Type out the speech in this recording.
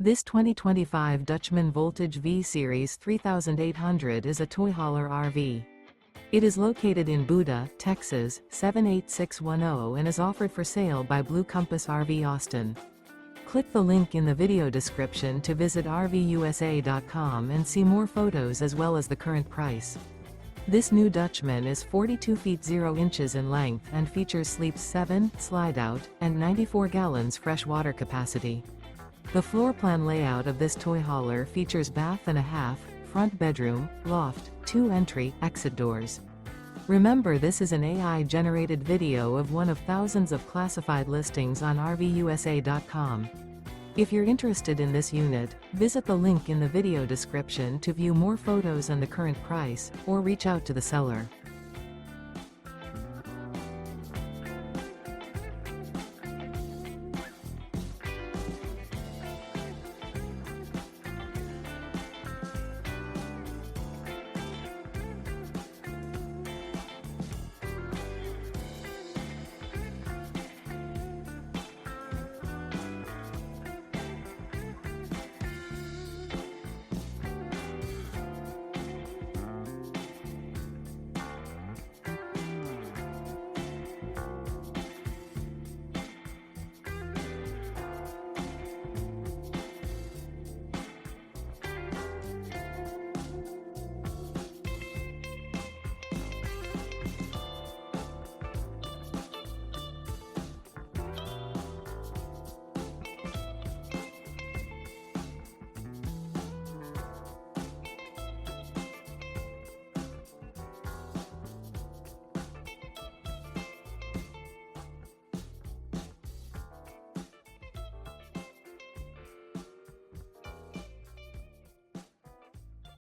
This 2025 Dutchmen Voltage V-Series 3800 is a toy hauler RV. It is located in Buda, Texas, 78610 and is offered for sale by Blue Compass RV Austin. Click the link in the video description to visit RVUSA.com and see more photos as well as the current price. This new Dutchman is 42 feet 0 inches in length and features sleeps 7, slide-out, and 94 gallons fresh water capacity. The floor plan layout of this toy hauler features bath and a half, front bedroom, loft, 2 entry, exit doors. Remember, this is an AI-generated video of one of thousands of classified listings on RVUSA.com. If you're interested in this unit, visit the link in the video description to view more photos and the current price, or reach out to the seller.